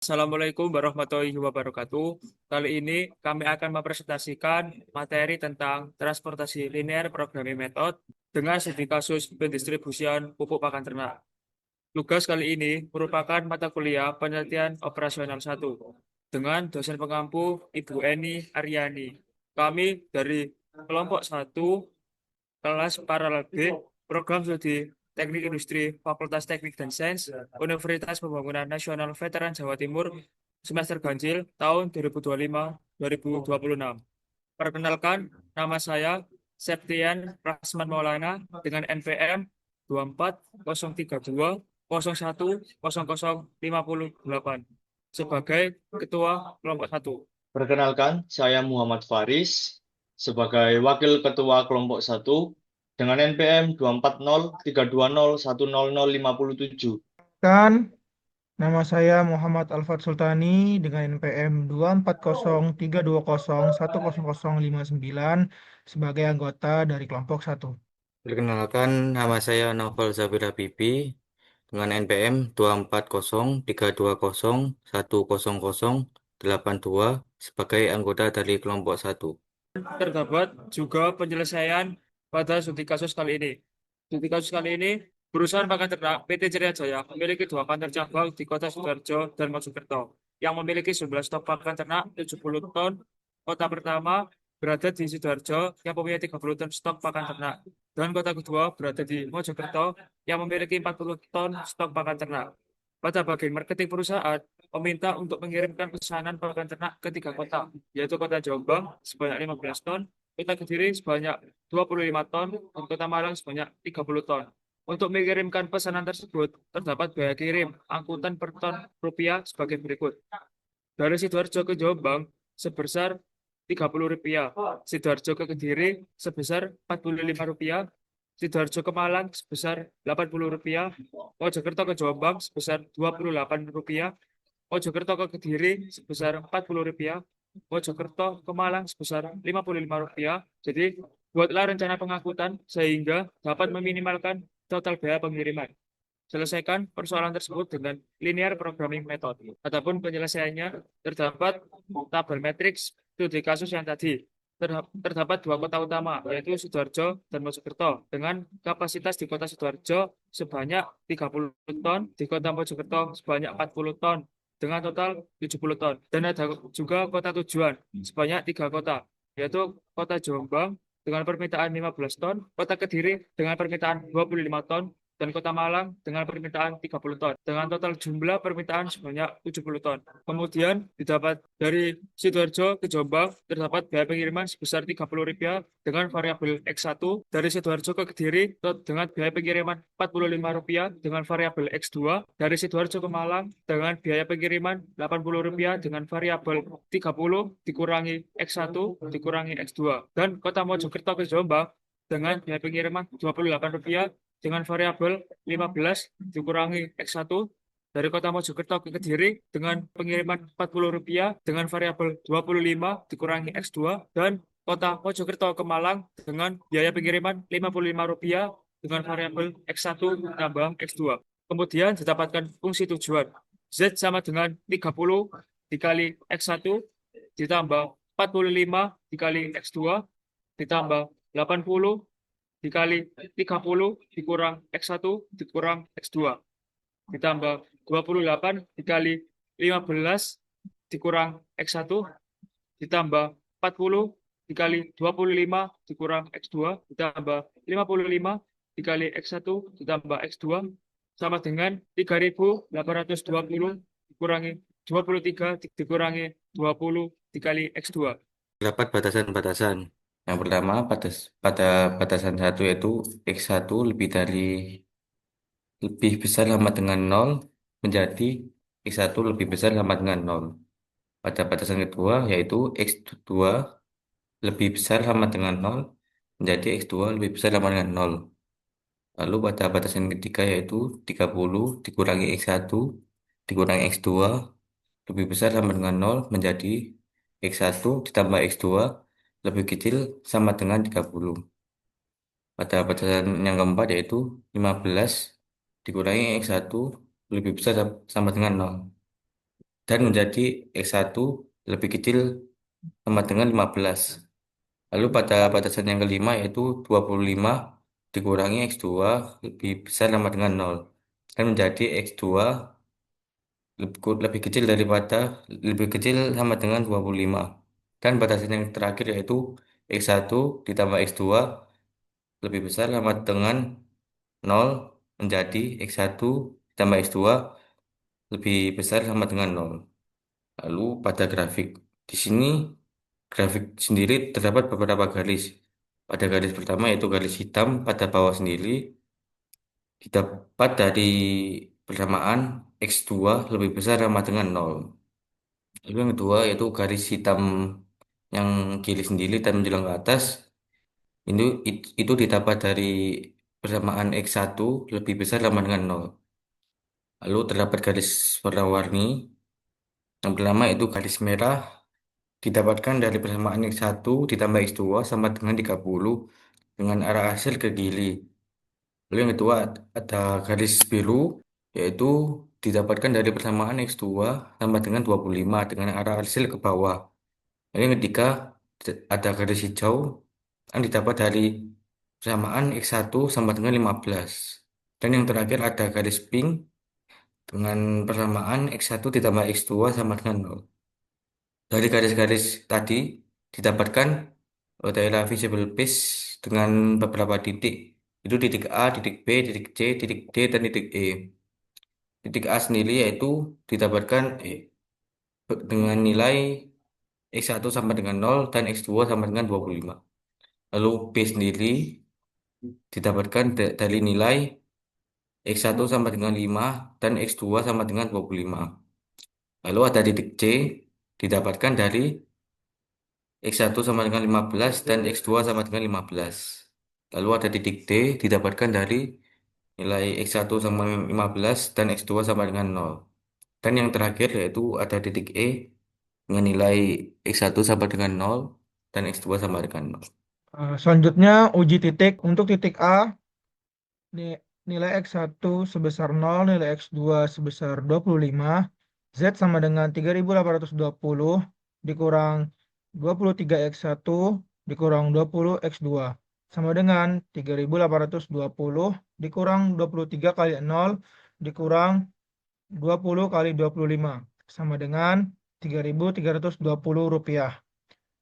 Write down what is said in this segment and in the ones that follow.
Assalamualaikum warahmatullahi wabarakatuh. Kali ini kami akan mempresentasikan materi tentang transportasi linear programming method dengan studi kasus pendistribusian pupuk pakan ternak. Tugas kali ini merupakan mata kuliah penelitian operasional 1 dengan dosen pengampu Ibu Eni Aryani. Kami dari kelompok 1 kelas paralel B, program studi Teknik Industri Fakultas Teknik dan Sains, Universitas Pembangunan Nasional Veteran Jawa Timur, semester ganjil tahun 2025-2026. Perkenalkan, nama saya Septian Rasman Maulana dengan NPM 240320101058 sebagai Ketua Kelompok 1. Perkenalkan, saya Muhammad Faris sebagai Wakil Ketua Kelompok 1 dengan NPM 24032010057. Kan, nama saya Muhammad Alfat Sultani dengan NPM 24032010059 sebagai anggota dari kelompok 1. Perkenalkan, nama saya Naufal Zabir Habibi dengan NPM 24032010082 sebagai anggota dari kelompok 1. Terdapat juga penyelesaian pada studi kasus kali ini. Studi kasus kali ini, perusahaan pakan ternak PT Ceria Jaya memiliki 2 kantor cabang di Kota Sidoarjo dan Mojokerto yang memiliki jumlah stok pakan ternak 70 ton. Kota pertama berada di Sidoarjo yang mempunyai 30 ton stok pakan ternak, dan kota kedua berada di Mojokerto yang memiliki 40 ton stok pakan ternak. Pada bagian marketing perusahaan meminta untuk mengirimkan pesanan pakan ternak ke 3 kota, yaitu Kota Jombang sebanyak 15 ton, Kota Kediri sebanyak 25 ton, dan Kota Malang sebanyak 30 ton. Untuk mengirimkan pesanan tersebut, terdapat biaya kirim angkutan per ton rupiah sebagai berikut. Dari Sidoarjo ke Jombang sebesar Rp30, Sidoarjo ke Kediri sebesar Rp45, Sidoarjo ke Malang sebesar Rp80, Mojokerto ke Jombang sebesar Rp28, Mojokerto ke Kediri sebesar Rp40, Mojokerto ke Malang sebesar Rp55. Jadi, buatlah rencana pengangkutan sehingga dapat meminimalkan total biaya pengiriman. Selesaikan persoalan tersebut dengan linear programming method. Adapun penyelesaiannya terdapat tabel matriks studi kasus yang tadi. Terdapat 2 kota utama, yaitu Sidoarjo dan Mojokerto, dengan kapasitas di kota Sidoarjo sebanyak 30 ton, di kota Mojokerto sebanyak 40 ton, dengan total 70 ton. Dan ada juga kota tujuan sebanyak 3 kota, yaitu kota Jombang dengan permintaan 15 ton, kota Kediri dengan permintaan 25 ton, dan Kota Malang dengan permintaan 30 ton, dengan total jumlah permintaan sebanyak 70 ton. Kemudian didapat dari Sidoarjo ke Jombang terdapat biaya pengiriman sebesar Rp30 dengan variabel X1, dari Sidoarjo ke Kediri dengan biaya pengiriman Rp45 dengan variabel X2, dari Sidoarjo ke Malang dengan biaya pengiriman Rp80 dengan variabel 30 dikurangi X1 dikurangi X2, dan Kota Mojokerto ke Jombang dengan biaya pengiriman Rp28 dengan variabel 15 dikurangi X1, dari kota Mojokerto ke Kediri dengan pengiriman Rp40 dengan variabel 25 dikurangi X2, dan kota Mojokerto ke Malang dengan biaya pengiriman Rp55 dengan variabel X1 tambah X2. Kemudian didapatkan fungsi tujuan. Z sama dengan 30 dikali X1 ditambah 45 dikali X2 ditambah 80 dikali 30 dikurang X1 dikurang X2 ditambah 28 dikali 15 dikurang X1 ditambah 40 dikali 25 dikurang X2 ditambah 55 dikali X1 ditambah X2 sama dengan 3820 dikurangi 23 dikurangi 20 dikali X2. Terdapat batasan-batasan. Yang pertama, pada batasan 1 yaitu X1 lebih besar sama dengan 0 menjadi X1 lebih besar sama dengan 0. Pada batasan kedua yaitu X2 lebih besar sama dengan 0 menjadi X2 lebih besar sama dengan 0. Lalu pada batasan ketiga yaitu 30 dikurangi X1 dikurangi X2 lebih besar sama dengan 0 menjadi X1 ditambah X2 lebih kecil sama dengan 30. Pada batasan yang keempat yaitu 15 dikurangi X1 lebih besar sama dengan 0. dan menjadi X1 lebih kecil sama dengan 15. Lalu pada batasan yang kelima yaitu 25 dikurangi X2 lebih besar sama dengan 0 dan menjadi X2 lebih kecil daripada lebih kecil sama dengan 25. Dan batasan yang terakhir yaitu X1 ditambah X2 lebih besar sama dengan 0 menjadi X1 ditambah X2 lebih besar sama dengan 0. Lalu pada grafik di sini grafik sendiri terdapat beberapa garis. Pada garis pertama yaitu garis hitam pada bawah sendiri didapat dari persamaan X2 lebih besar sama dengan 0. Lalu yang kedua yaitu garis hitam yang kiri sendiri dan menjulang ke atas itu didapat dari persamaan X1 lebih besar sama dengan 0. Lalu terdapat garis warna-warni. Yang pertama itu garis merah didapatkan dari persamaan X1 ditambah X2 sama dengan 30 dengan arah hasil ke kiri. Lalu yang kedua ada garis biru yaitu didapatkan dari persamaan X2 sama dengan 25 dengan arah hasil ke bawah. Lalu yang ketiga ada garis hijau yang didapat dari persamaan X1 sama dengan 15. Dan yang terakhir ada garis pink dengan persamaan X1 ditambah X2 sama dengan 0. Dari garis-garis tadi didapatkan daerah visible base dengan beberapa titik. Itu titik A, titik B, titik C, titik D, dan titik E. Titik A sendiri yaitu didapatkan dengan nilai X1 sama dengan 0 dan X2 sama dengan 25. Lalu B sendiri didapatkan dari nilai X1 sama dengan 5 dan X2 sama dengan 25. Lalu ada titik C didapatkan dari X1 sama dengan 15 dan X2 sama dengan 15. Lalu ada titik D didapatkan dari nilai X1 sama 15 dan X2 sama dengan 0. Dan yang terakhir yaitu ada titik E dengan nilai X1 sama dengan 0 dan X2 sama dengan 0. Selanjutnya uji titik. Untuk titik A, nilai X1 sebesar 0, nilai X2 sebesar 25, Z sama dengan 3820 dikurang 23X1 dikurang 20X2 sama dengan 3820 dikurang 23 kali 0 dikurang 20 kali 25 sama dengan 3.320 rupiah.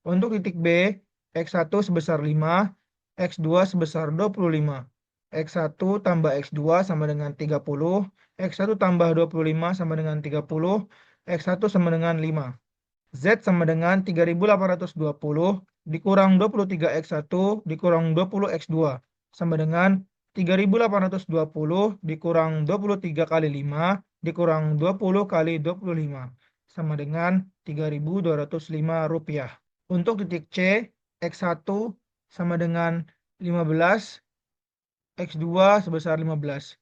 Untuk titik B, X1 sebesar 5, X2 sebesar 25. X1 tambah X2 sama dengan 30, X1 tambah 25 sama dengan 30, X1 sama dengan 5. Z sama dengan 3.820 dikurang 23X1 dikurang 20X2 sama dengan 3.820 dikurang 23 kali 5 dikurang 20 kali 25 sama dengan 3.205 rupiah. Untuk titik C, X1 sama dengan 15, X2 sebesar 15.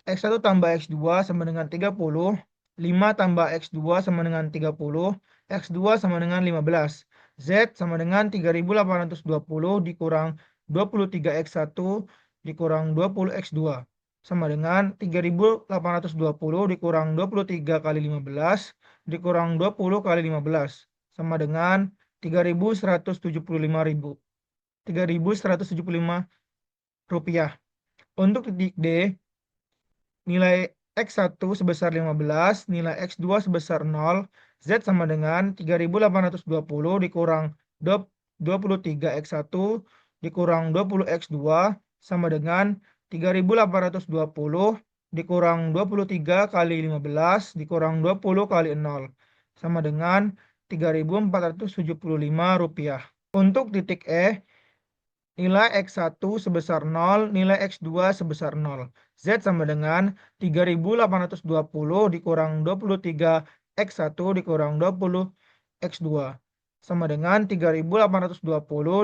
X1 tambah X2 sama dengan 30, 5 tambah X2 sama dengan 30, X2 sama dengan 15. Z sama dengan 3.820 dikurang 23X1 dikurang 20X2 sama dengan 3.820 dikurang 23 kali 15 dikurang 20 kali 15 sama dengan 3.175 rupiah. Untuk titik D, nilai X1 sebesar 15, nilai X2 sebesar 0, Z sama dengan 3.820 dikurang 23X1 dikurang 20X2 sama dengan 3.820 dikurang 23 kali 15 dikurang 20 kali 0 sama dengan 3.475 rupiah. Untuk titik E, nilai X1 sebesar 0, nilai X2 sebesar 0. Z sama dengan 3.820 dikurang 23 X1 dikurang 20 X2 sama dengan 3.820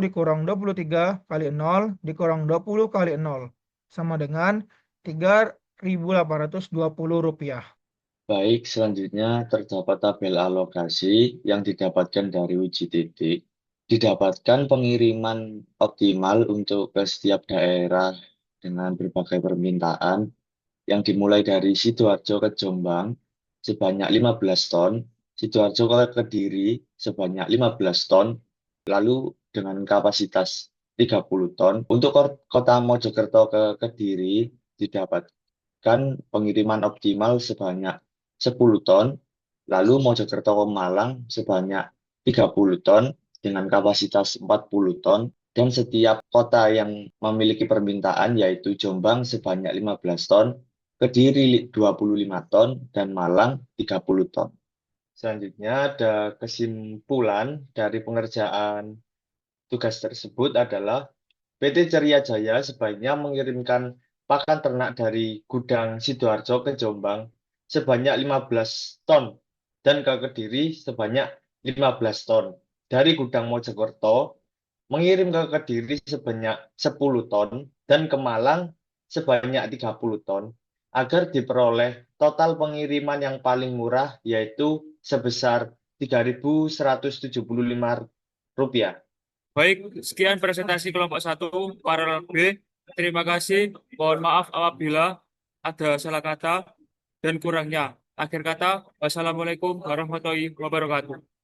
dikurang 23 kali 0 dikurang 20 kali 0 sama dengan 3.820 rupiah. Baik, selanjutnya terdapat tabel alokasi yang didapatkan dari uji titik. Didapatkan pengiriman optimal untuk ke setiap daerah dengan berbagai permintaan yang dimulai dari Sidoarjo ke Jombang sebanyak 15 ton Sidoarjo ke Kediri sebanyak 15 ton, lalu dengan kapasitas 30 ton. Untuk kota Mojokerto ke Kediri didapatkan pengiriman optimal sebanyak 10 ton, lalu Mojokerto ke Malang sebanyak 30 ton dengan kapasitas 40 ton, dan setiap kota yang memiliki permintaan yaitu Jombang sebanyak 15 ton, Kediri 25 ton, dan Malang 30 ton. Selanjutnya ada kesimpulan dari pengerjaan tugas tersebut adalah PT Ceria Jaya sebaiknya mengirimkan pakan ternak dari gudang Sidoarjo ke Jombang sebanyak 15 ton dan ke Kediri sebanyak 15 ton. Dari gudang Mojokerto mengirim ke Kediri sebanyak 10 ton dan ke Malang sebanyak 30 ton agar diperoleh total pengiriman yang paling murah yaitu sebesar Rp3.175. Baik, sekian presentasi kelompok 1 paralel B. Terima kasih. Mohon maaf apabila ada salah kata dan kurangnya. Akhir kata, wassalamualaikum warahmatullahi wabarakatuh.